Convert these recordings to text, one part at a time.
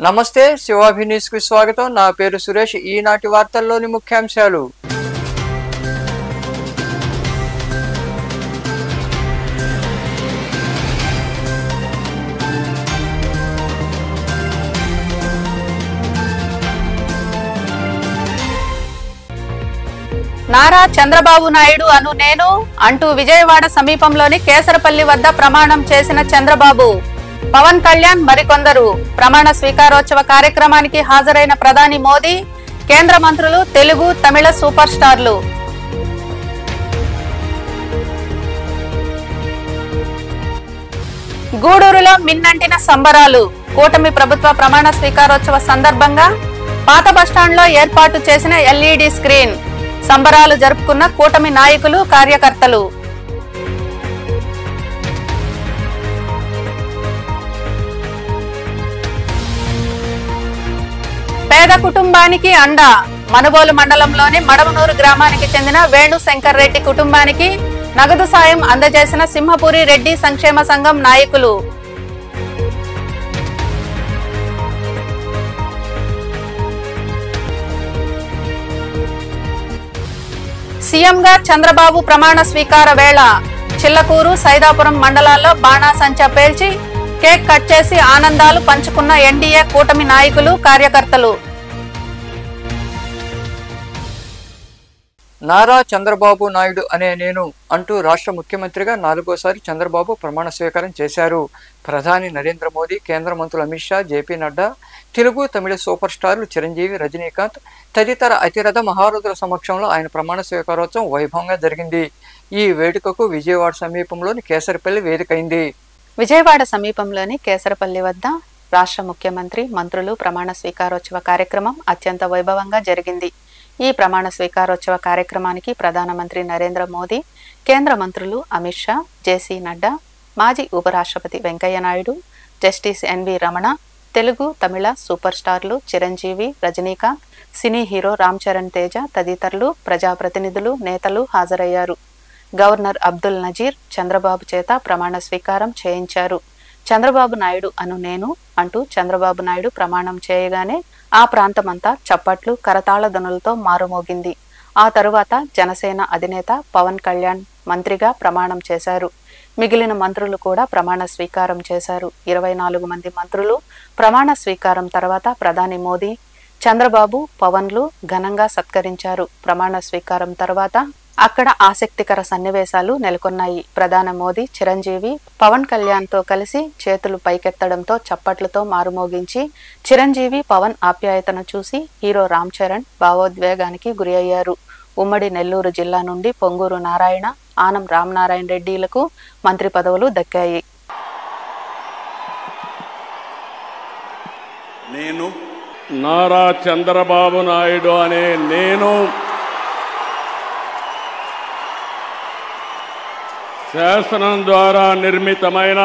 నమస్తే శివాభి న్యూస్ కు స్వాగతం। నా పేరు సురేష్। ఈనాటి వార్తల్లోని ముఖ్యాంశాలు। నారా చంద్రబాబు నాయుడు అను నేను అంటూ విజయవాడ సమీపంలోని కేసరపల్లి వద్ద ప్రమాణం చేసిన చంద్రబాబు, పవన్ కళ్యాణ్ మరికొందరు ప్రమాణ స్వీకారోత్సవ కార్యక్రమానికి హాజరైన ప్రధాని మోదీ, కేంద్ర మంత్రులు, తెలుగు తమిళ సూపర్ స్టార్లు। గూడూరులో మిన్నంటిన సంబరాలు। కూటమి ప్రభుత్వ ప్రమాణ స్వీకారోత్సవ సందర్భంగా పాత బస్టాండ్లో ఏర్పాటు చేసిన ఎల్ఈడి స్క్రీన్ సంబరాలు జరుపుకున్న కూటమి నాయకులు, కార్యకర్తలు। పేద కుటుంబానికి అండ। మనుబోలు మండలంలోని మడమనూరు గ్రామానికి చెందిన వేణు శంకర్ రెడ్డి కుటుంబానికి నగదు సాయం అందజేసిన సింహపురి రెడ్డి సంక్షేమ సంఘం నాయకులు। సీఎంగా చంద్రబాబు ప్రమాణ స్వీకార వేళ చిల్లకూరు, సైదాపురం మండలాల్లో బాణాసంచా పేల్చి కేక్ కట్ చేసి ఆనందాలు పంచుకున్న ఎన్డీఏ కూటమి నాయకులు, కార్యకర్తలు। నారా చంద్రబాబు నాయుడు అనే నేను అంటూ రాష్ట్ర ముఖ్యమంత్రిగా 4వ సారి చంద్రబాబు ప్రమాణ స్వీకారం చేశారు। ప్రధాని నరేంద్ర మోదీ, కేంద్ర మంత్రులు అమిత్ షా, జేపీ నడ్డా, తెలుగు తమిళ సూపర్ స్టార్లు చిరంజీవి, రజనీకాంత్ తదితర అతిరథ మహారథుల సమక్షంలో ఆయన ప్రమాణ స్వీకారోత్సవం వైభవంగా జరిగింది। ఈ వేడుకకు విజయవాడ సమీపంలోని కేసరపల్లి వేదికైంది। విజయవాడ సమీపంలోని కేసరపల్లి వద్ద రాష్ట్ర ముఖ్యమంత్రి, మంత్రులు ప్రమాణ స్వీకారోత్సవ కార్యక్రమం అత్యంత వైభవంగా జరిగింది। ఈ ప్రమాణ స్వీకారోత్సవ కార్యక్రమానికి ప్రధానమంత్రి నరేంద్ర మోదీ, కేంద్ర మంత్రులు అమిత్ షా, జేసీ నడ్డా, మాజీ ఉపరాష్ట్రపతి వెంకయ్య నాయుడు, జస్టిస్ ఎన్వి రమణ, తెలుగు తమిళ సూపర్ స్టార్లు చిరంజీవి, రజనీకాంత్, సినీ హీరో రామ్ చరణ్ తేజ తదితరులు, ప్రజాప్రతినిధులు, నేతలు హాజరయ్యారు। గవర్నర్ అబ్దుల్ నజీర్ చంద్రబాబు చేత ప్రమాణ స్వీకారం చేయించారు। చంద్రబాబు నాయుడు అను నేను అంటూ చంద్రబాబు నాయుడు ప్రమాణం చేయగానే ఆ ప్రాంతమంతా చప్పట్లు, కరతాళ ధ్వనులతో మారుమోగింది। ఆ తరువాత జనసేన అధినేత పవన్ కళ్యాణ్ మంత్రిగా ప్రమాణం చేశారు। మిగిలిన మంత్రులు కూడా ప్రమాణ స్వీకారం చేశారు। 24 మంది మంత్రులు ప్రమాణ స్వీకారం తర్వాత ప్రధాని మోదీ, చంద్రబాబు, పవన్లు ఘనంగా సత్కరించారు। ప్రమాణ స్వీకారం తర్వాత అక్కడ ఆసక్తికర సన్నివేశాలు నెలకొన్నాయి। ప్రధాని మోదీ చిరంజీవి, పవన్ కళ్యాణ్ తో కలిసి చేతులు పైకెత్తడంతో చప్పట్లతో మారుమోగించి చిరంజీవి, పవన్ ఆప్యాయతను చూసి హీరో రామ్ చరణ్ భావోద్వేగానికి గురి అయ్యారు। ఉమ్మడి నెల్లూరు జిల్లా నుండి పొంగూరు నారాయణ, ఆనం రామనారాయణ రెడ్డిలకు మంత్రి పదవులు దక్కాయి। నేను నారా చంద్రబాబు నాయుడు అనే నేను శాసనం ద్వారా నిర్మితమైన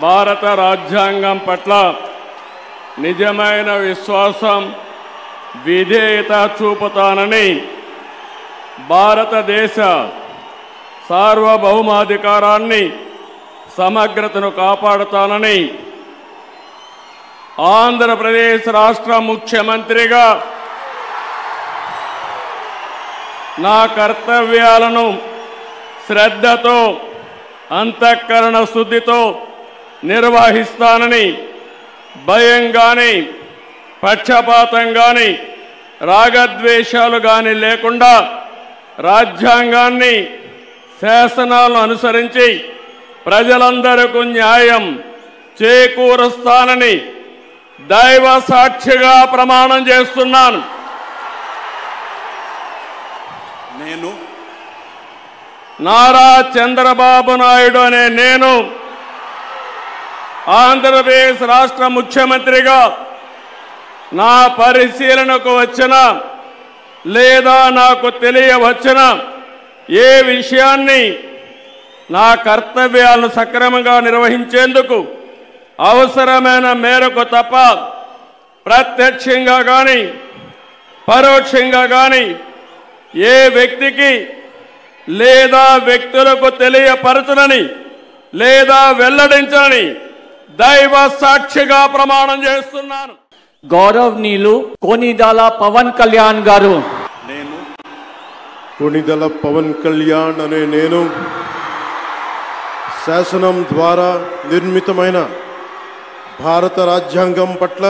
భారత రాజ్యాంగం పట్ల నిజమైన విశ్వాసం, విధేయత చూపుతానని, భారతదేశ సార్వభౌమాధికారాన్ని, సమగ్రతను కాపాడుతానని, ఆంధ్రప్రదేశ్ రాష్ట్ర ముఖ్యమంత్రిగా నా కర్తవ్యాలను శ్రద్ధతో, అంతఃకరణ శుద్ధితో నిర్వహిస్తానని, భయం గాని, పక్షపాతం గాని, రాగద్వేషాలు గాని లేకుండా రాజ్యాంగాన్ని, శాసనాలను అనుసరించి ప్రజలందరికీ న్యాయం చేకూరుస్తానని దైవ సాక్షిగా ప్రమాణం చేస్తున్నాను। నేను నారా చంద్రబాబు నాయుడు అనే నేను ఆంధ్రప్రదేశ్ రాష్ట్ర ముఖ్యమంత్రిగా నా పరిశీలనకు వచ్చిన లేదా నాకు తెలియవచ్చిన ఏ విషయాన్ని నా కర్తవ్యాలను సక్రమంగా నిర్వహించేందుకు అవసరమైన మేరకు తప్ప ప్రత్యక్షంగా కానీ పరోక్షంగా కానీ ఏ వ్యక్తికి లేదా వ్యక్తులకు తెలియపరచనని లేదా వెల్లడించని దైవ సాక్షిగా ప్రమాణం చేస్తున్నాను. గౌరవనీయులు కొనిదెల పవన్ కళ్యాణ్ గారు. నేను కొనిదెల పవన్ కళ్యాణ్ అనే నేను శాసనం ద్వారా నిర్మితమైన భారత రాజ్యాంగం పట్ల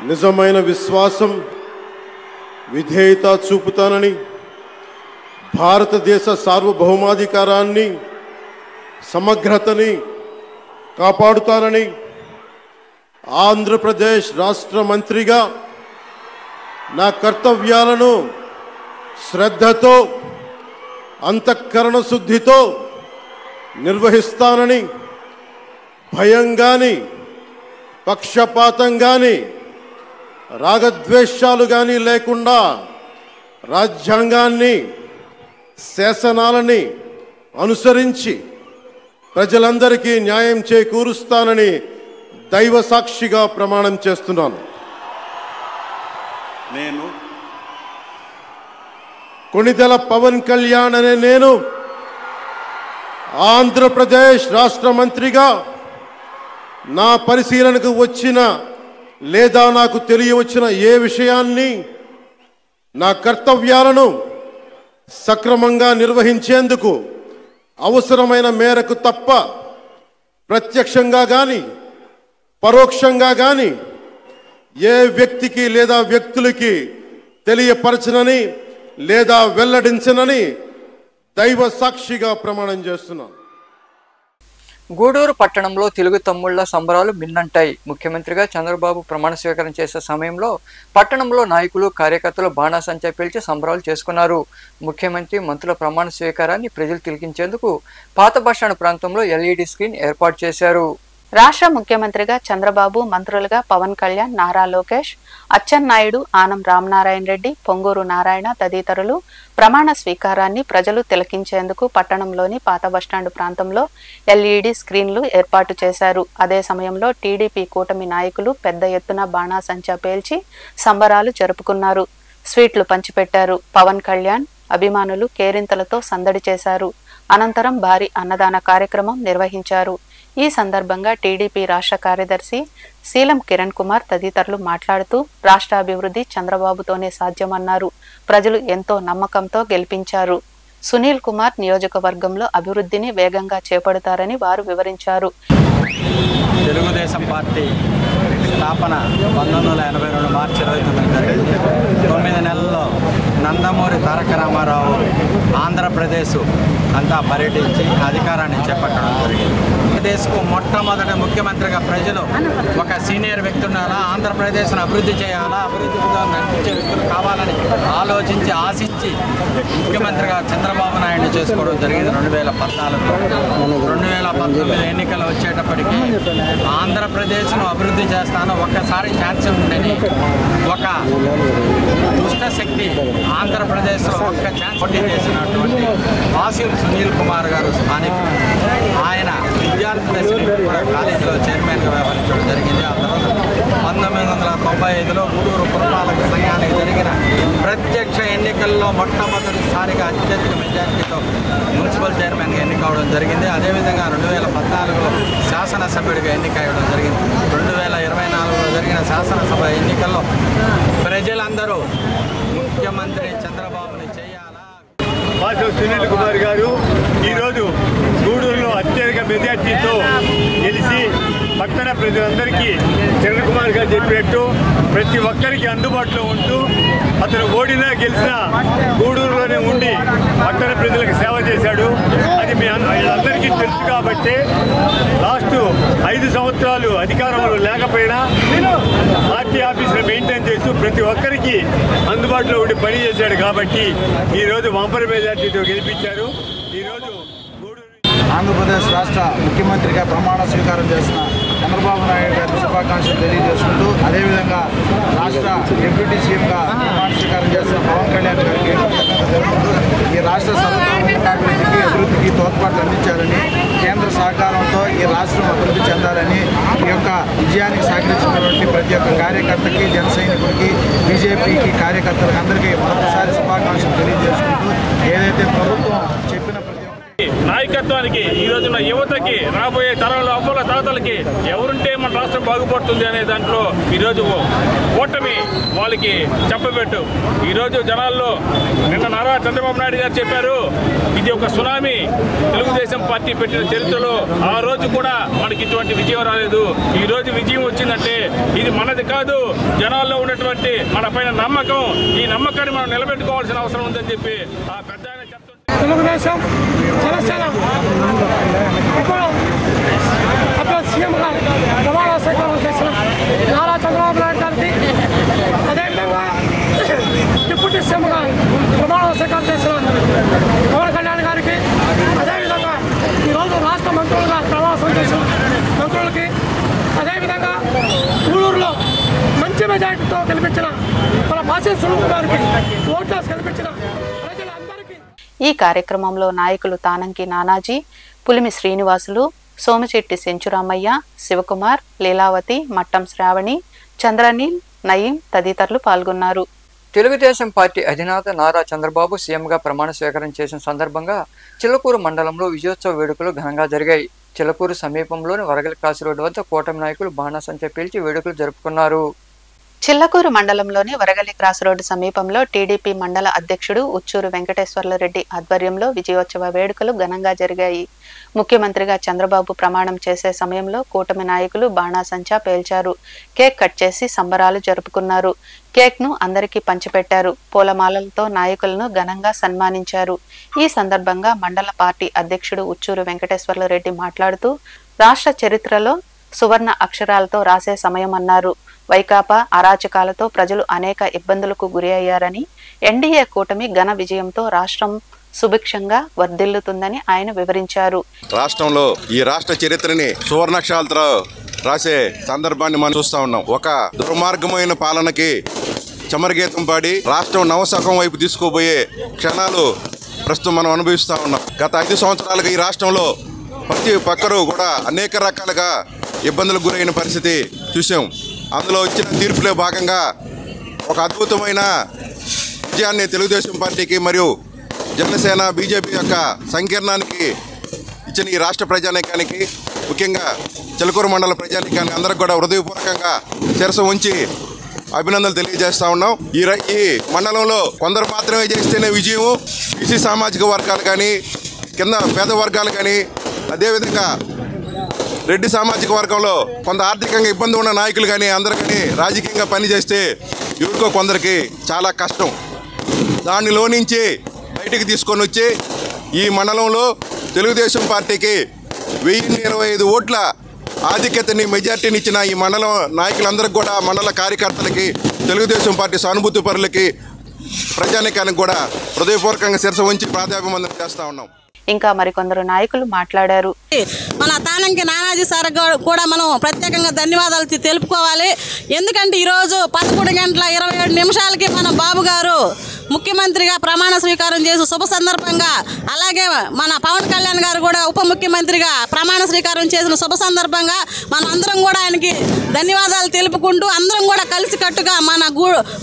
నిజమైన విశ్వాసం, విధేయత చూపుతానని, భారతదేశ సార్వభౌమాధికారాన్ని, సమగ్రతని కాపాడుతానని, ఆంధ్రప్రదేశ్ రాష్ట్ర మంత్రిగా నా కర్తవ్యాలను శ్రద్ధతో, అంతఃకరణ శుద్ధితో నిర్వహిస్తానని, భయం గాని, పక్షపాతం గాని, రాగద్వేషాలు గాని లేకుండా రాజ్యాంగాన్ని, శాసనాలని అనుసరించి ప్రజలందరికీ న్యాయం చేకూరుస్తానని దైవ సాక్షిగా ప్రమాణం చేస్తున్నాను. నేను కొనిదెల పవన్ కళ్యాణ్ అనే నేను ఆంధ్రప్రదేశ్ రాష్ట్ర మంత్రిగా నా పరిశీలనకు వచ్చిన లేదా నాకు తెలియవచ్చిన ఏ విషయాన్ని, నా కర్తవ్యాలను సక్రమంగా నిర్వహించేందుకు అవసరమైన మేరకు తప్ప ప్రత్యక్షంగా కానీ పరోక్షంగా కానీ ఏ వ్యక్తికి లేదా వ్యక్తులకి తెలియపరచనని లేదా వెల్లడించనని దైవ సాక్షిగా ప్రమాణం చేస్తున్నాను. గూడూరు పట్టణంలో తెలుగు తమ్ముళ్ల సంబరాలు మిన్నంటాయి. ముఖ్యమంత్రిగా చంద్రబాబు ప్రమాణ స్వీకారం చేసే సమయంలో పట్టణంలో నాయకులు, కార్యకర్తలు బాణాసంచా పేల్చి సంబరాలు చేసుకున్నారు. ముఖ్యమంత్రి, మంత్రుల ప్రమాణ స్వీకారాన్ని ప్రజలు తిలకించేందుకు పాత బస్టాండ్ ప్రాంతంలో ఎల్ఈడి స్క్రీన్ ఏర్పాటు చేశారు. రాష్ట్ర ముఖ్యమంత్రిగా చంద్రబాబు, మంత్రులుగా పవన్ కళ్యాణ్, నారా లోకేష్, అచ్చెన్నాయుడు, ఆనం రామనారాయణ రెడ్డి, పొంగూరు నారాయణ తదితరులు ప్రమాణ స్వీకారాన్ని ప్రజలు తిలకించేందుకు పట్టణంలోని పాత బస్టాండ్ ప్రాంతంలో ఎల్ఈడి స్క్రీన్లు ఏర్పాటు చేశారు. అదే సమయంలో టీడీపీ కూటమి నాయకులు పెద్ద ఎత్తున బాణాసంచా పేల్చి సంబరాలు జరుపుకున్నారు. స్వీట్లు పంచిపెట్టారు. పవన్ కళ్యాణ్ అభిమానులు కేరింతలతో సందడి చేశారు. అనంతరం భారీ అన్నదాన కార్యక్రమం నిర్వహించారు. ఈ సందర్భంగా టీడీపీ రాష్ట్ర కార్యదర్శి శీలం కిరణ్ కుమార్ తదితరులు మాట్లాడుతూ రాష్ట్ర అభివృద్ధి చంద్రబాబుతోనే సాధ్యమన్నారు. ప్రజలు ఎంతో నమ్మకంతో గెలిపించారు. సునీల్ కుమార్ నియోజకవర్గంలో అభివృద్ధిని వేగంగా చేపడతారని వారు వివరించారు. తెలుగుదేశం పార్టీ స్థాపన 1982 మార్చి 29 జరిగింది. 9 నెలల్లో నందమూరి తారక రామారావు ఆంధ్రప్రదేశ్ అంతా పర్యటించి అధికారాన్ని చేపట్టడం జరిగింది. ఆంధ్రప్రదేశ్కు మొట్టమొదటి ముఖ్యమంత్రిగా ప్రజలు ఒక సీనియర్ వ్యక్తి ఉండాలా, ఆంధ్రప్రదేశ్ను అభివృద్ధి చేయాలా, అభివృద్ధిగా నడిపించే వ్యక్తులు కావాలని ఆలోచించి ఆశించి ముఖ్యమంత్రిగా చంద్రబాబు నాయుడు చేసుకోవడం జరిగింది. 2014లో 2019 ఎన్నికలు వచ్చేటప్పటికి ఆంధ్రప్రదేశ్ను అభివృద్ధి చేస్తాను, ఒక్కసారి ఛాన్స్ ఉండని ఒక దుష్ట శక్తి ఆంధ్రప్రదేశ్లో ఒక్క ఛాన్స్ పోటీ చేసినటువంటి వాసిం సునీల్ కుమార్ గారు స్థానికులు. ఆయన విద్యార్థి దశ కూడా కాలేజీలో చైర్మన్గా వ్యవహరించడం జరిగింది. ఆ తర్వాత 1995లో గూడూరు పురపాలక సంఘానికి జరిగిన ప్రత్యక్ష ఎన్నికల్లో మొట్టమొదటిసారిగా అత్యధిక మెజార్టీతో మున్సిపల్ చైర్మన్గా ఎన్నికవడం జరిగింది. అదేవిధంగా 2014లో శాసనసభ్యుడిగా ఎన్నికయ్యడం జరిగింది. 2024లో జరిగిన శాసనసభ ఎన్నికల్లో ప్రజలందరూ ముఖ్యమంత్రి చంద్రబాబుని చేయాలా. వాసు సునీల్ కుమార్ గారు ఈరోజు గూడూరులో అత్యధిక మెజార్టీతో గెలిచి పట్టణ ప్రజలందరికీ చంద్రకుమార్ గారు చెప్పినట్టు ప్రతి ఒక్కరికి అందుబాటులో ఉంటూ అతను ఓడినా గెలిచినా గూడూరులోనే ఉండి పట్టణ ప్రజలకు సేవ చేశాడు. అది మీ అందరికీ తెలుసు కాబట్టి లాస్ట్ 5 సంవత్సరాలు అధికారంలో లేకపోయినా పార్టీ ఆఫీసులు మెయింటైన్ చేస్తూ ప్రతి ఒక్కరికి అందుబాటులో ఉండి పని చేశాడు. కాబట్టి ఈరోజు వంపర్ మెజార్టీతో గెలిపించారు. ఈరోజు ఆంధ్రప్రదేశ్ రాష్ట్ర ముఖ్యమంత్రిగా ప్రమాణ స్వీకారం చేసిన చంద్రబాబు నాయుడు గారికి శుభాకాంక్షలు తెలియజేసుకుంటూ, అదేవిధంగా రాష్ట్ర డిప్యూటీ సీఎంగా ప్రమాణ స్వీకారం చేసిన పవన్ కళ్యాణ్ గారికి జరుగుతూ ఈ రాష్ట్ర సర్వతోముఖాభివృద్ధికి, అభివృద్ధికి తోడ్పాటు అందించాలని, కేంద్ర సహకారంతో ఈ రాష్ట్రం అభివృద్ధి చెందాలని ఈ యొక్క విజయానికి సహకరించినటువంటి ప్రతి ఒక్క కార్యకర్తకి, జన సైనికుడికి, బీజేపీకి కార్యకర్తలకు అందరికీ మరొకసారి శుభాకాంక్షలు తెలియజేసుకుంటూ, ఏదైతే ప్రభుత్వం చెప్పిన ప్రతి నాయకత్వానికి, ఈ రోజున యువతకి, రాబోయే తరంలో అవ్వల తాతలకి ఎవరుంటే మన రాష్ట్రం బాగుపడుతుంది అనే దాంట్లో ఈరోజు ఓటమి వాళ్ళకి చెప్పబెట్టు. ఈరోజు జనాల్లో నిన్న నారా చంద్రబాబు నాయుడు గారు చెప్పారు, ఇది ఒక సునామీ తెలుగుదేశం పార్టీ పెట్టిన చరిత్రలో. ఆ రోజు కూడా మనకి ఇటువంటి విజయం రాలేదు. ఈ రోజు విజయం వచ్చిందంటే ఇది మనది కాదు, జనాల్లో ఉన్నటువంటి మన పైన నమ్మకం. ఈ నమ్మకాన్ని మనం నిలబెట్టుకోవాల్సిన అవసరం ఉందని చెప్పి ఆ పెద్ద ఆయన చెప్తుంటే తెలుగుదేశం జనసేన ఇప్పుడు అప్పుడు సీఎంగా ప్రమాణ స్వీకారం చేసిన నారా చంద్రబాబు నాయుడు గారికి, అదేవిధంగా డిప్యూటీ సీఎంగా ప్రమాణ స్వీకారం చేసిన పవన్ కళ్యాణ్ గారికి, అదేవిధంగా ఈరోజు రాష్ట్ర మంత్రులుగా ప్రమాణం చేసిన మంత్రులకి, అదేవిధంగా గూడూరులో మంచి మెజార్టీతో గెలిపించిన మన భాష సునీల్ గారికి ఓట్లు గెలిపించిన ప్రజలందరికీ. ఈ కార్యక్రమంలో నాయకులు తానంకి నానాజీ, పులిమి శ్రీనివాసులు, సోమచెట్టి సెంచురామయ్య, శివకుమార్, లీలావతి, మట్టం శ్రావణి, చంద్రనీల్, నయీం తదితరులు పాల్గొన్నారు. తెలుగుదేశం పార్టీ అధినేత నారా చంద్రబాబు సీఎంగా ప్రమాణ స్వీకారం చేసిన సందర్భంగా చిల్లకూరు మండలంలో విజయోత్సవ వేడుకలు ఘనంగా జరిగాయి. చిల్లకూరు సమీపంలోని వరగలి క్రాస్ రోడ్డు వద్ద కూటమి నాయకులు బాణాసంచా పేల్చి వేడుకలు జరుపుకున్నారు. చిల్లకూరు మండలంలోని వరగలి క్రాస్ రోడ్డు సమీపంలో టీడీపీ మండల అధ్యక్షుడు ఉచ్చూరు వెంకటేశ్వర్లరెడ్డి ఆధ్వర్యంలో విజయోత్సవ వేడుకలు ఘనంగా జరిగాయి. ముఖ్యమంత్రిగా చంద్రబాబు ప్రమాణం చేసే సమయంలో కూటమి నాయకులు బాణాసంచా పేల్చారు. కేక్ కట్ చేసి సంబరాలు జరుపుకున్నారు. కేక్ ను అందరికీ పంచిపెట్టారు. పూలమాలలతో నాయకులను ఘనంగా సన్మానించారు. ఈ సందర్భంగా మండల పార్టీ అధ్యక్షుడు ఉచ్చూరు వెంకటేశ్వర్లరెడ్డి మాట్లాడుతూ, రాష్ట్ర చరిత్రలో సువర్ణ అక్షరాలతో రాసే సమయం అన్నారు. వైకాపా అరాచకాలతో ప్రజలు అనేక ఇబ్బందులకు గురి అయ్యారని, ఎన్డీఏ కూటమి ఘన విజయంతో రాష్ట్రం సుభిక్షంగా వర్ధిల్లుతుందని ఆయన వివరించారు. రాష్ట్రంలో ఈ రాష్ట్ర చరిత్రని సువర్ణాక్షరాలతో రాసే సందర్భాన్ని మనం చూస్తా ఉన్నాం. ఒక దుర్మార్గమైన పాలనకి చమరగీతం పాడి రాష్ట్రం నవశకం వైపు తీసుకోబోయే క్షణాలు ప్రస్తుతం మనం అనుభవిస్తూ ఉన్నాం. గత 5 సంవత్సరాలుగా ఈ రాష్ట్రంలో ప్రతి ఒక్కరూ కూడా అనేక రకాలుగా ఇబ్బందులకు గురైన పరిస్థితి చూసాం. అందులో ఇచ్చిన తీర్పులో భాగంగా ఒక అద్భుతమైన విజయాన్ని తెలుగుదేశం పార్టీకి మరియు జనసేన బీజేపీ యొక్క సంకీర్ణానికి ఇచ్చిన ఈ రాష్ట్ర ప్రజానీకానికి, ముఖ్యంగా చిలకూరు మండల ప్రజానీకానికి అందరికి కూడా హృదయపూర్వకంగా శిరస్సు ఉంచి అభినందనలు తెలియజేస్తూ ఉన్నాం. ఈ మండలంలో కొందరు మాత్రమే చేస్తేనే విజయం. బీసీ సామాజిక వర్గాలు కానీ, కింద పేద వర్గాలు కానీ, అదేవిధంగా రెడ్డి సామాజిక వర్గంలో కొంత ఆర్థికంగా ఇబ్బంది ఉన్న నాయకులు కానీ అందరూ కానీ రాజకీయంగా పనిచేస్తే ఎవరికో కొందరికి చాలా కష్టం. దానిలో నుంచి బయటికి తీసుకొని వచ్చి ఈ మండలంలో తెలుగుదేశం పార్టీకి 1025 ఓట్ల ఆధిక్యతని, మెజార్టీని ఇచ్చిన ఈ మండలం నాయకులందరికీ కూడా, మండల కార్యకర్తలకి, తెలుగుదేశం పార్టీ సానుభూతి పరులకి, ప్రజానీకానికి కూడా హృదయపూర్వకంగా శిరస్సు ఉంచి ప్రాధాన్యమందనం చేస్తూ ఉన్నాం. ఇంకా మరికొందరు నాయకులు మాట్లాడారు. మన తానంకి నానాజీ సార్ కూడా మనం ప్రత్యేకంగా ధన్యవాదాలు తెలుపుకోవాలి. ఎందుకంటే ఈరోజు 11:27 మన బాబు గారు ముఖ్యమంత్రిగా ప్రమాణ స్వీకారం చేసి శుభ సందర్భంగా, అలాగే మన పవన్ కళ్యాణ్ గారు కూడా ఉప ముఖ్యమంత్రిగా ప్రమాణ స్వీకారం చేసిన శుభ సందర్భంగా మనం అందరం కూడా ఆయనకి ధన్యవాదాలు తెలుపుకుంటూ, అందరం కూడా కలిసికట్టుగా మన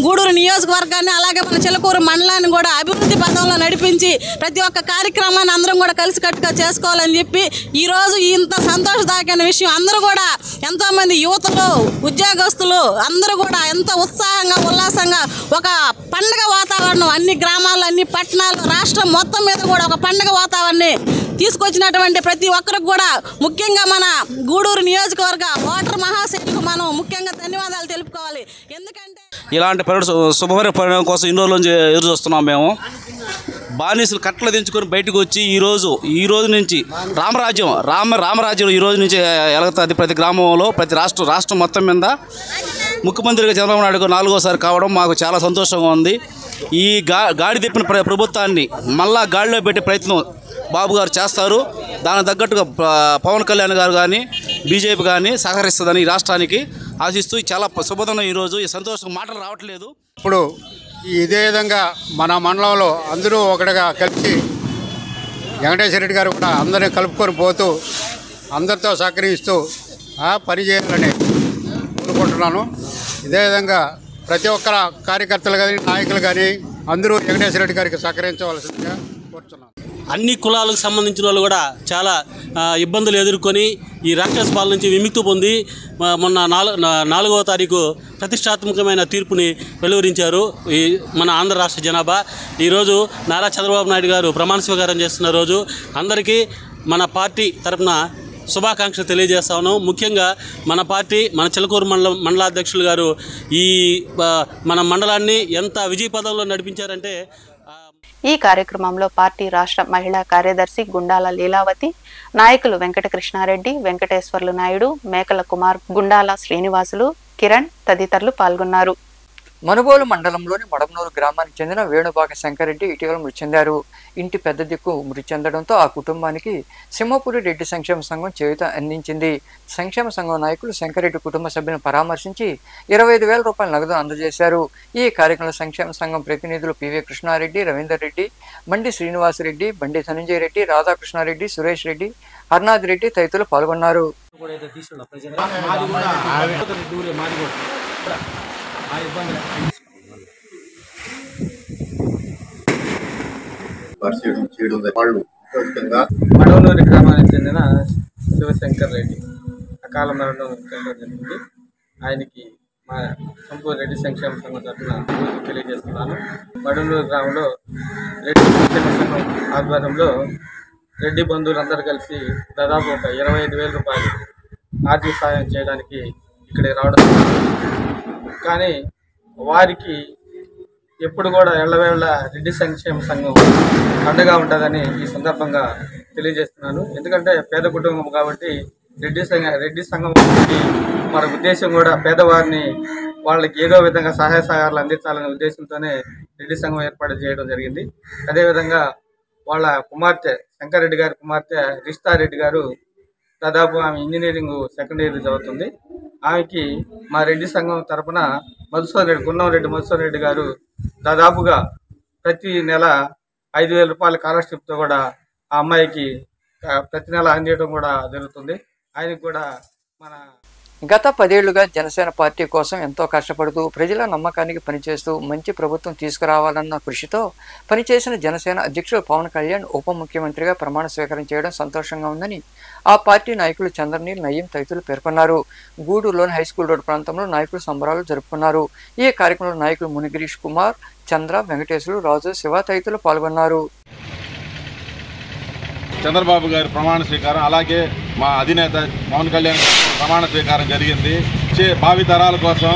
గూడూరు నియోజకవర్గాన్ని, అలాగే మన చిలకూరు మండలాన్ని కూడా అభివృద్ధి పథంలో నడిపించి ప్రతి ఒక్క కార్యక్రమాన్ని అందరం కూడా కలిసికట్టుగా చేసుకోవాలని చెప్పి ఈరోజు ఇంత సంతోషదాయకమైన విషయం. అందరూ కూడా ఎంతోమంది యువతలు, ఉద్యోగస్తులు అందరూ కూడా ఎంతో ఉత్సాహంగా, ఉల్లాసంగా ఒక పండుగ వాతావరణం అన్ని గ్రామాల్లో, అన్ని పట్టణాలు, రాష్ట్రం మొత్తం మీద కూడా ఒక పండుగ వాతావరణాన్ని తీసుకొచ్చినటువంటి ప్రతి ఒక్కరికి కూడా, ముఖ్యంగా మన గూడూరు నియోజకవర్గ ఓటర్ మహాశైలికి మనం ముఖ్యంగా ధన్యవాదాలు తెలుపుకోవాలి. ఎందుకంటే ఇలాంటి శుభమైన పరిణామం కోసం ఇన్ని రోజుల నుంచి ఎదురు చూస్తున్నాం. మేము బానిసలు కట్టలు దించుకొని బయటకు వచ్చి ఈ రోజు నుంచి రామరాజ్యం ఈ రోజు నుంచి ఎలుగుతుంది. ప్రతి గ్రామంలో, ప్రతి రాష్ట్రం మొత్తం మీద ముఖ్యమంత్రిగా చంద్రబాబు నాయుడు 4వసారి కావడం మాకు చాలా సంతోషంగా ఉంది. ఈ గాడి తిప్పిన ప్రభుత్వాన్ని మళ్ళా గాడిలో పెట్టే ప్రయత్నం బాబు గారు చేస్తారు. దానికి తగ్గట్టుగా పవన్ కళ్యాణ్ గారు కానీ, బీజేపీ కానీ సహకరిస్తుందని ఈ రాష్ట్రానికి ఆశిస్తూ చాలా శుభదినం. ఈరోజు ఈ సంతోషం మాటలు రావట్లేదు. ఇప్పుడు ఇదే విధంగా మన మండలంలో అందరూ ఒకటిగా కలిసి వెంకటేశ్వర రెడ్డి గారు కూడా అందరినీ కలుపుకొని పోతూ అందరితో సహకరిస్తూ పని చేయాలని కోరుకుంటున్నాను. ఇదే విధంగా ప్రతి ఒక్కర కార్యకర్తలు కానీ, నాయకులు కానీ అందరూ వెంకటేశ్వర రెడ్డి గారికి సహకరించవలసిందిగా కోరుతున్నాను. అన్ని కులాలకు సంబంధించిన వాళ్ళు కూడా చాలా ఇబ్బందులు ఎదుర్కొని ఈ రాక్షస పాలన నుంచి విముక్తి పొంది మొన్న 4వ తారీఖు ప్రతిష్టాత్మకమైన తీర్పుని వెలువరించారు ఈ మన ఆంధ్ర రాష్ట్ర జనాభా. ఈరోజు నారా చంద్రబాబు నాయుడు గారు ప్రమాణ స్వీకారం చేస్తున్న రోజు అందరికీ మన పార్టీ తరఫున శుభాకాంక్షలు తెలియజేస్తా ఉన్నాం. ముఖ్యంగా మన పార్టీ మన చిలకూరు మండలాధ్యక్షులు గారు ఈ మన మండలాన్ని ఎంత విజయపదంలో నడిపించారంటే. ఈ కార్యక్రమంలో పార్టీ రాష్ట్ర మహిళా కార్యదర్శి గుండాల లీలావతి, నాయకులు వెంకటకృష్ణారెడ్డి, వెంకటేశ్వర్లు నాయుడు, మేకల కుమార్, గుండాల శ్రీనివాసులు, కిరణ్ తదితరులు పాల్గొన్నారు. మనుబోలు మండలంలోని మడమనూరు గ్రామానికి చెందిన వేణుబాగ శంకరెడ్డి ఇటీవల మృతి చెందారు. ఇంటి పెద్ద దిక్కు మృతి చెందడంతో ఆ కుటుంబానికి సింహపురి రెడ్డి సంక్షేమ సంఘం చేయూత అందించింది. సంక్షేమ సంఘం నాయకులు శంకరెడ్డి కుటుంబ సభ్యులను పరామర్శించి 25,000 రూపాయల నగదు అందజేశారు. ఈ కార్యక్రమంలో సంక్షేమ సంఘం ప్రతినిధులు పివి కృష్ణారెడ్డి, రవీందర్ రెడ్డి, బండి శ్రీనివాసరెడ్డి, బండి ధనంజయ రెడ్డి, రాధాకృష్ణారెడ్డి, సురేష్ రెడ్డి, హర్నాథ్ రెడ్డి తదితరులు పాల్గొన్నారు. మడవనూరి గ్రామానికి చెందిన శివశంకర్ రెడ్డి అకాల మరణం జరిగింది. ఆయనకి మా సంపూర్ రెడ్డి సంక్షేమ సంఘం తరఫున తెలియజేస్తున్నాను. మడవనూరు గ్రామంలో రెడ్డి సంక్షేమ సంఘం ఆధ్వర్యంలో రెడ్డి బంధువులందరూ కలిసి దాదాపు ఒక 25,000 రూపాయలు ఆర్థిక సాయం చేయడానికి ఇక్కడికి రావడం. కానీ వారికి ఎప్పుడు కూడా ఎల్లవేళ రెడ్డి సంక్షేమ సంఘం అండగా ఉంటుందని ఈ సందర్భంగా తెలియజేస్తున్నాను. ఎందుకంటే పేద కుటుంబం కాబట్టి రెడ్డి సంఘం మన ఉద్దేశం కూడా పేదవారిని వాళ్ళకి ఏదో విధంగా సహాయ సహకారాలు అందించాలనే ఉద్దేశంతోనే రెడ్డి సంఘం ఏర్పాటు చేయడం జరిగింది. అదేవిధంగా వాళ్ళ కుమార్తె శంకరెడ్డి గారి కుమార్తె రిష్తారెడ్డి గారు దాదాపు ఆమె ఇంజనీరింగ్ సెకండ్ ఇయర్ చదువుతుంది. ఆమెకి మా రెడ్డి సంఘం తరఫున గున్నంరెడ్డి మధుసూదన్ రెడ్డి గారు దాదాపుగా ప్రతి నెల 5,000 రూపాయల స్కాలర్షిప్తో కూడా ఆ అమ్మాయికి ప్రతి నెల అందించడం కూడా జరుగుతుంది. ఆయనకు కూడా గత 10 ఏళ్లుగా జనసేన పార్టీ కోసం ఎంతో కష్టపడుతూ ప్రజల నమ్మకానికి పనిచేస్తూ మంచి ప్రభుత్వం తీసుకురావాలన్న కృషితో పనిచేసిన జనసేన అధ్యక్షుడు పవన్ కళ్యాణ్ ఉప ముఖ్యమంత్రిగా ప్రమాణ స్వీకారం చేయడం సంతోషంగా ఉందని ఆ పార్టీ నాయకులు చంద్రనీల్, నయీం తదితరులు పేర్కొన్నారు. గూడూరులోని హైస్కూల్ రోడ్ ప్రాంతంలో నాయకులు సంబరాలు జరుపుకున్నారు. ఈ కార్యక్రమంలో నాయకులు మునిగిరీష్ కుమార్, చంద్ర, వెంకటేశ్వరు, రాజు, శివ తదితరులు పాల్గొన్నారు. చంద్రబాబు గారి ప్రమాణ స్వీకారం, అలాగే మా అధినేత పవన్ కళ్యాణ్ ప్రమాణ స్వీకారం జరిగింది. భావి తరాల కోసం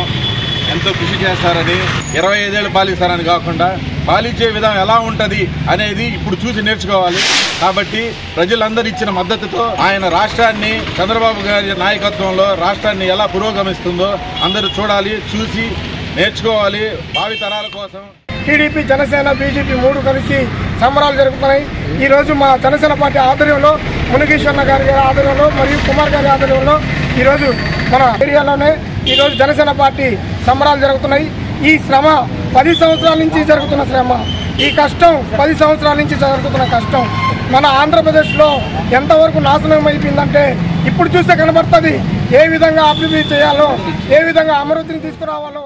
ఎంతో కృషి చేస్తారని, 25 ఏళ్ళు పాలిస్తారని కాకుండా పాలించే విధానం ఎలా ఉంటుంది అనేది ఇప్పుడు చూసి నేర్చుకోవాలి. కాబట్టి ప్రజలందరూ ఇచ్చిన మద్దతుతో ఆయన రాష్ట్రాన్ని, చంద్రబాబు గారి నాయకత్వంలో రాష్ట్రాన్ని ఎలా పురోగమిస్తుందో అందరూ చూడాలి, చూసి నేర్చుకోవాలి భావి తరాల కోసం. టీడీపీ, జనసేన, బీజేపీ 3 కలిసి సంబరాలు జరుపుతున్నాయి. ఈరోజు మా జనసేన పార్టీ ఆధ్వర్యంలో మునిగేశ్వర గారి ఆధ్వర్యంలో మరియు కుమార్ గారి ఆధ్వర్యంలో ఈరోజు మన ఏరియాలోనే ఈరోజు జనసేన పార్టీ సంబరాలు జరుగుతున్నాయి. ఈ శ్రమ 10 సంవత్సరాల నుంచి జరుగుతున్న శ్రమ, ఈ కష్టం 10 సంవత్సరాల నుంచి జరుగుతున్న కష్టం మన ఆంధ్రప్రదేశ్లో ఎంతవరకు నాశనం అయిపోయిందంటే ఇప్పుడు చూస్తే కనబడుతుంది. ఏ విధంగా అభివృద్ధి చేయాలో, ఏ విధంగా అభివృద్ధిని తీసుకురావాలో.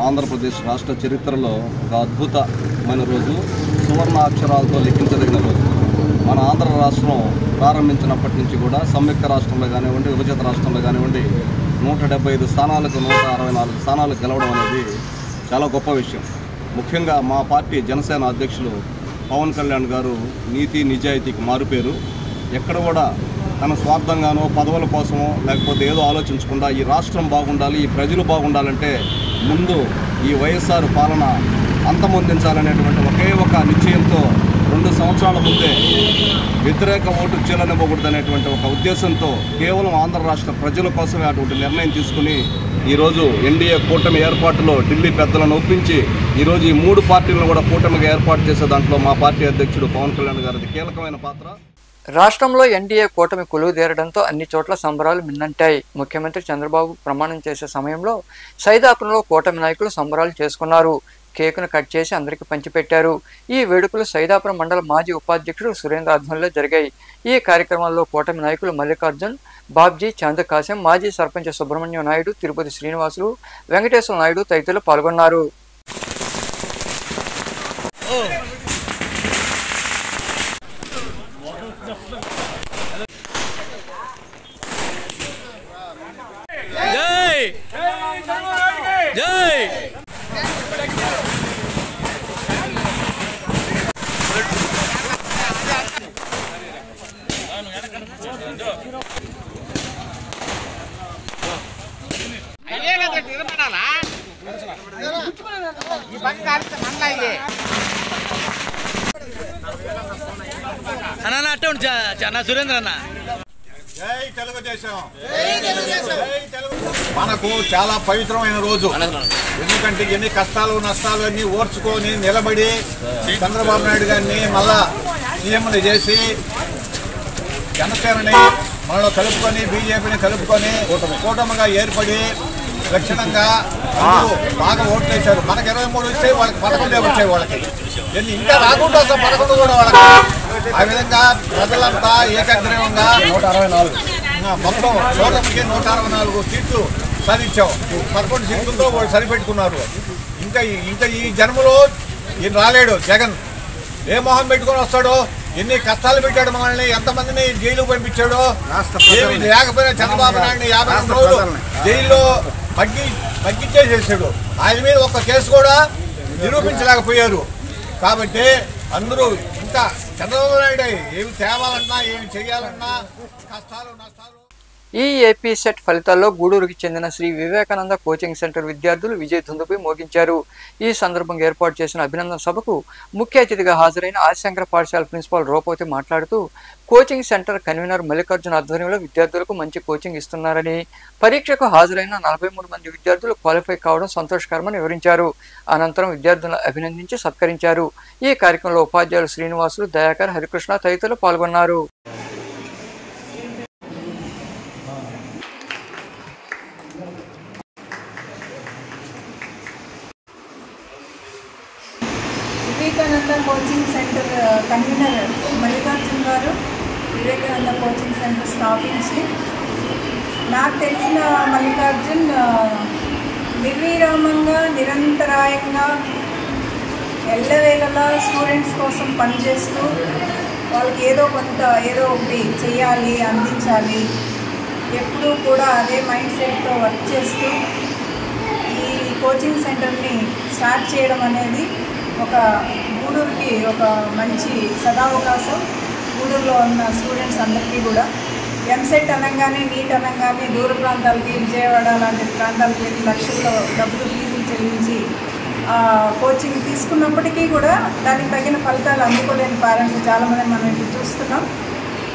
ఆంధ్రప్రదేశ్ రాష్ట్ర చరిత్రలో ఒక అద్భుతమైన రోజు, సువర్ణ అక్షరాలతో లెక్కించదగిన రోజు. మన ఆంధ్ర రాష్ట్రం ప్రారంభించినప్పటి నుంచి కూడా సంయుక్త రాష్ట్రంలో కానివ్వండి, విభజిత రాష్ట్రంలో కానివ్వండి 175 స్థానాలకు 164 స్థానాలు గెలవడం అనేది చాలా గొప్ప విషయం. ముఖ్యంగా మా పార్టీ జనసేన అధ్యక్షులు పవన్ కళ్యాణ్ గారు నీతి నిజాయితీకి మారుపేరు. ఎక్కడ కూడా తన స్వార్థంగానో పదవుల కోసమో లేకపోతే ఏదో ఆలోచించకుండా ఈ రాష్ట్రం బాగుండాలి, ఈ ప్రజలు బాగుండాలంటే ముందు ఈ వైఎస్ఆర్ పాలన అంతమొందించాలనేటువంటి ఒకే ఒక నిశ్చయంతో 2 సంవత్సరాల ముందే వ్యతిరేక ఓటు చీలనివ్వకూడదనేటువంటి ఒక ఉద్దేశంతో కేవలం ఆంధ్ర రాష్ట్ర ప్రజల కోసమే అటువంటి నిర్ణయం తీసుకుని ఈరోజు ఎన్డీఏ కూటమి ఏర్పాటులో ఢిల్లీ పెద్దలను ఒప్పించి ఈరోజు ఈ 3 పార్టీలను కూడా కూటమిగా ఏర్పాటు చేసే దాంట్లో మా పార్టీ అధ్యక్షుడు పవన్ కళ్యాణ్ గారిది కీలకమైన పాత్ర. రాష్ట్రంలో ఎన్డీఏ కూటమి కొలువుదేరడంతో అన్ని చోట్ల సంబరాలు మిన్నంటాయి. ముఖ్యమంత్రి చంద్రబాబు ప్రమాణం చేసే సమయంలో సైదాపురంలో కూటమి నాయకులు సంబరాలు చేసుకున్నారు. కేకును కట్ చేసి అందరికీ పంచిపెట్టారు. ఈ వేడుకలు సైదాపురం మండల మాజీ ఉపాధ్యక్షుడు సురేంద్ర ఆధ్వర్యంలో జరిగాయి. ఈ కార్యక్రమంలో కూటమి నాయకులు మల్లికార్జున్, బాబ్జీ, చంద్ కాసిం, మాజీ సర్పంచ్ సుబ్రహ్మణ్యం నాయుడు, తిరుపతి శ్రీనివాసులు, వెంకటేశ్వర నాయుడు తదితరులు పాల్గొన్నారు. సురేంద్ర అన్న జై తెలుగుదేశం. మనకు చాలా పవిత్రమైన రోజు. ఎందుకంటే ఎన్ని కష్టాలు నష్టాలు అన్ని ఓర్చుకొని నిలబడి చంద్రబాబు నాయుడు గారిని మళ్ళా సీఎంని చేసి జనసేనని మనలో కలుపుకొని బీజేపీని కలుపుకొని కూటమిగా ఏర్పడి లక్షణంగా బాగా ఓట్లు వేశారు. మనకు 23 వచ్చాయి, వాళ్ళకి 11 వచ్చాయి. వాళ్ళకి ఇంకా రాకుండా అసలు 11 కూడా వాళ్ళకి. ఆ విధంగా ప్రజలంతా ఏకగ్రీవంగా 164 మొత్తం కూటమికి 164 సీట్లు సాధించాం. 11 సీట్లతో వాళ్ళు సరిపెట్టుకున్నారు. ఇంకా ఈ జన్మలో ఈయన రాలేడు జగన్. ఏ మొహం పెట్టుకొని వస్తాడో, ఎన్ని కష్టాలు పెట్టాడు మనల్ని, ఎంతమందిని జైలు పంపించాడో. ఏమి లేకపోయినా చంద్రబాబు నాయుడిని 52 రోజులు జైల్లో మగ్గించేసేసాడు. ఆయన మీద ఒక్క కేసు కూడా నిరూపించలేకపోయారు. కాబట్టి అందరూ ఇంకా చంద్రబాబు నాయుడు ఏమి తేవాలన్నా ఏమి చేయాలన్నా కష్టాలు నష్టాలు. ఈ ఏపీ సెట్ ఫలితాల్లో గూడూరుకి చెందిన శ్రీ వివేకానంద కోచింగ్ సెంటర్ విద్యార్థులు విజయ దుందుపై మోగించారు. ఈ సందర్భంగా ఏర్పాటు చేసిన అభినందన సభకు ముఖ్య అతిథిగా హాజరైన ఆదిశంకర పాఠశాల ప్రిన్సిపాల్ రూపవతి మాట్లాడుతూ కోచింగ్ సెంటర్ కన్వీనర్ మల్లికార్జున ఆధ్వర్యంలో విద్యార్థులకు మంచి కోచింగ్ ఇస్తున్నారని, పరీక్షకు హాజరైన 43 మంది విద్యార్థులు క్వాలిఫై కావడం సంతోషకరమని వివరించారు. అనంతరం విద్యార్థులను అభినందించి సత్కరించారు. ఈ కార్యక్రమంలో ఉపాధ్యాయులు శ్రీనివాసులు, దయాకర్, హరికృష్ణ తదితరులు పాల్గొన్నారు. Vivekananda coaching centre convener Mallikarjun గారు వివేకానంద కోచింగ్ సెంటర్ స్థాపించి, నాకు తెలిసిన మల్లికార్జున్ నిర్విరామంగా నిరంతరాయంగా ఎల్లవేళలా స్టూడెంట్స్ కోసం పనిచేస్తూ వాళ్ళకి ఏదో ఒకటి చేయాలి, అందించాలి, ఎప్పుడూ కూడా అదే మైండ్ సెట్తో వర్క్ చేస్తూ ఈ కోచింగ్ సెంటర్ని స్టార్ట్ చేయడం అనేది ఒక గూడూరుకి ఒక మంచి సదావకాశం. గూడూరులో ఉన్న స్టూడెంట్స్ అందరికీ కూడా ఎంసెట్ అనగానే, నీట్ అనగానే దూర ప్రాంతాలకి, విజయవాడ లాంటి ప్రాంతాలకి వెళ్ళి లక్షల్లో డబ్బులు ఫీజులు చెల్లించి కోచింగ్ తీసుకున్నప్పటికీ కూడా దానికి తగిన ఫలితాలు అందుకోలేని పేరెంట్స్ చాలామంది మనం ఇప్పుడు చూస్తున్నాం.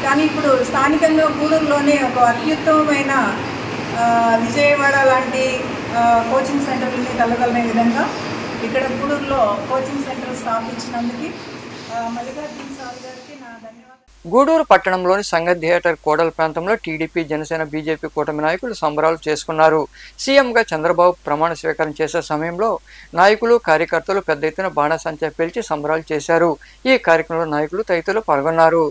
కానీ ఇప్పుడు స్థానికంగా గూడూరులోనే ఒక అత్యుత్తమమైన విజయవాడ లాంటి కోచింగ్ సెంటర్లని కలగలనే విధంగా ఇక్కడ గూడూరులో కోచింగ్ సెంటర్ స్థాపించినందుకు మల్లికార్జున సార్ గారికి నా ధన్యవాదాలు. గూడూరు పట్టణంలోని సంఘ థియేటర్ కోడల ప్రాంతంలో టీడీపీ, జనసేన, బీజేపీ కూటమి నాయకులు సంబరాలు చేసుకున్నారు. సీఎంగా చంద్రబాబు ప్రమాణ స్వీకారం చేసే సమయంలో నాయకులు, కార్యకర్తలు పెద్ద ఎత్తున బాణాసంచా పేల్చి సంబరాలు చేశారు. ఈ కార్యక్రమంలో నాయకులు తదితరులు పాల్గొన్నారు.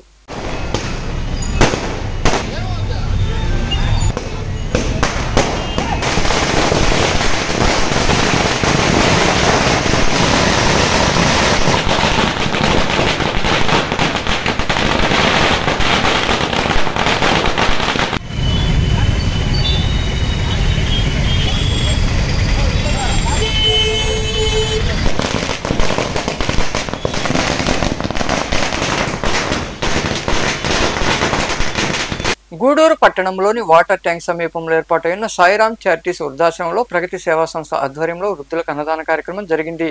గూడూరు పట్టణంలోని వాటర్ ట్యాంక్ సమీపంలో ఏర్పాటైన సాయిరామ్ చారిటీస్ వృద్ధాశ్రమంలో ప్రగతి సేవా సంస్థ ఆధ్వర్యంలో వృద్ధులకు అన్నదాన కార్యక్రమం జరిగింది.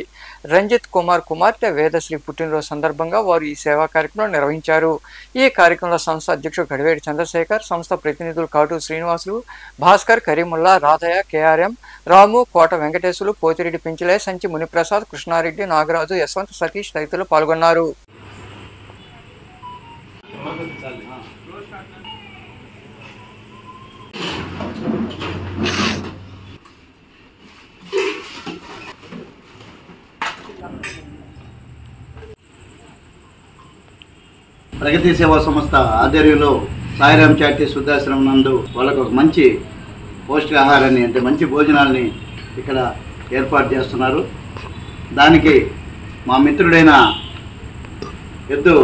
రంజిత్ కుమార్ కుమార్తె వేదశ్రీ పుట్టినరోజు సందర్భంగా వారు ఈ సేవా కార్యక్రమం నిర్వహించారు. ఈ కార్యక్రమంలో సంస్థ అధ్యక్షుడు గడివేడి చంద్రశేఖర్, సంస్థ ప్రతినిధులు కాటు శ్రీనివాసులు, భాస్కర్, కరీముల్లా, రాధయ్య, కేఆర్ఎం, రాము, కోట వెంకటేశ్వరు, పోతిరెడ్డి పెంచిలే, సంచి మునిప్రసాద్, కృష్ణారెడ్డి, నాగరాజు, యశ్వంత్, సతీష్ తదితరులు పాల్గొన్నారు. ప్రగతి సేవా సంస్థ ఆధ్వర్యంలో సాయిరామ్ చారిటీస్ వృద్ధాశ్రమం నందు వాళ్ళకు ఒక మంచి పౌష్టికాహారాన్ని అంటే మంచి భోజనాల్ని ఇక్కడ ఏర్పాటు చేస్తున్నారు. దానికి మా మిత్రుడైన ఎద్దు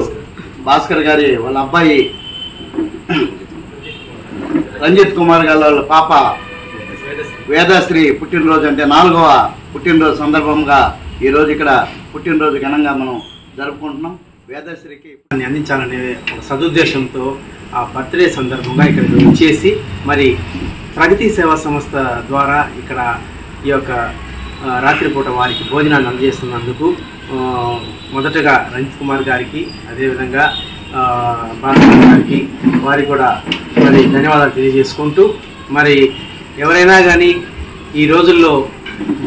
భాస్కర్ గారి వాళ్ళ అబ్బాయి రంజిత్ కుమార్ గారి వాళ్ళ పాప వేదశ్రీ పుట్టినరోజు అంటే 4వ పుట్టినరోజు సందర్భంగా ఈరోజు ఇక్కడ పుట్టినరోజు ఘనంగా మనం జరుపుకుంటున్నాం. వేదశ్రీకి అందించాలనే ఒక సదుద్దేశంతో ఆ బర్త్డే సందర్భంగా ఇక్కడికి వచ్చేసి మరి ప్రగతి సేవా సంస్థ ద్వారా ఇక్కడ ఈ యొక్క రాత్రిపూట వారికి భోజనాన్ని అందజేస్తున్నందుకు మొదటగా రంజిత్ కుమార్ గారికి, అదేవిధంగా భాస్కర్ గారికి వారికి కూడా మరి ధన్యవాదాలు తెలియజేసుకుంటూ, మరి ఎవరైనా కానీ ఈ రోజుల్లో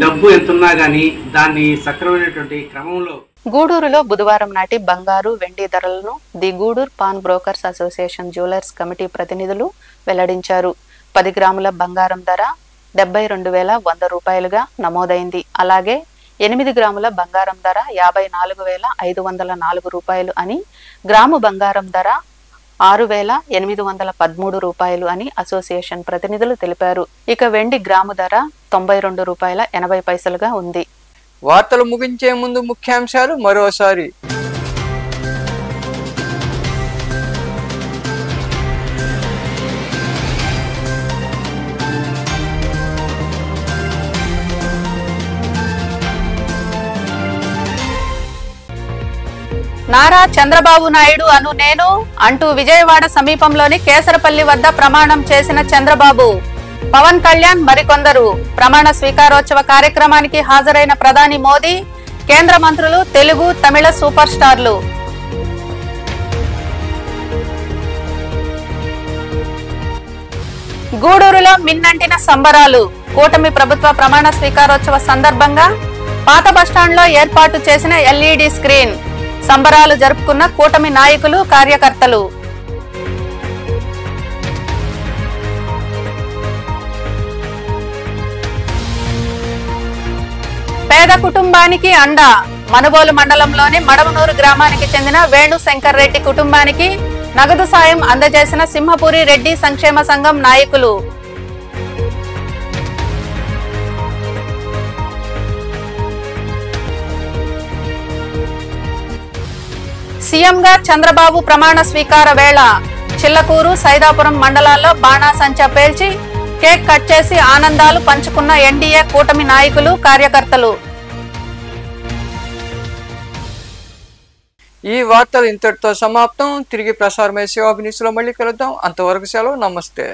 డబ్బు ఎంతున్నా కానీ దాన్ని సక్రమైనటువంటి క్రమంలో. గూడూరులో బుధవారం నాటి బంగారు, వెండి ధరలను the Gudur pawn brokers association jewellers committee ప్రతినిధులు వెల్లడించారు. 10 గ్రాముల బంగారం ధర 72,100 రూపాయలుగా నమోదైంది. అలాగే 8 గ్రాముల బంగారం ధర 54,504 రూపాయలు అని, గ్రాము బంగారం ధర 6,813 రూపాయలు అని అసోసియేషన్ ప్రతినిధులు తెలిపారు. ఇక వెండి గ్రాము ధర 92 రూపాయల 80 పైసలుగా ఉంది. వార్తలు ముగించే ముందు ముఖ్యాంశాలు మరోసారి. నారా చంద్రబాబు నాయుడు అను నేను అంటూ విజయవాడ సమీపంలోని కేసరపల్లి వద్ద ప్రమాణం చేసిన చంద్రబాబు, పవన్ కళ్యాణ్ మరికొందరు. ప్రమాణ స్వీకారోత్సవ కార్యక్రమానికి హాజరైన ప్రధాని మోదీ, కేంద్ర మంత్రులు, తెలుగు, తమిళ సూపర్ స్టార్లు. గూడూరులో మిన్నంటిన సంబరాలు. కూటమి ప్రభుత్వ ప్రమాణ స్వీకారోత్సవ సందర్భంగా పాత బస్టాండ్లో ఏర్పాటు చేసిన ఎల్ఈడి స్క్రీన్. సంబరాలు జరుపుకున్న కూటమి నాయకులు, కార్యకర్తలు. పేద కుటుంబానికి అండ. మనుబోలు మండలంలోని మడమనూరు గ్రామానికి చెందిన వేణుశంకర్ రెడ్డి కుటుంబానికి నగదు సాయం అందజేసిన సింహపురి రెడ్డి సంక్షేమ సంఘం నాయకులు. సీఎంగా చంద్రబాబు ప్రమాణ స్వీకార వేళ చిల్లకూరు, సైదాపురం మండలాల్లో బాణాసంచా పేల్చి కేక్ కట్ చేసి ఆనందాలు పంచుకున్న ఎన్డీఏ కూటమి నాయకులు, కార్యకర్తలు. ఈ వార్తలు ఇంతటితో సమాప్తం. తిరిగి ప్రసారమయ్యే శివాభినిస్లో మళ్ళీ కలుద్దాం. అంతవరకు సెలవు. నమస్తే.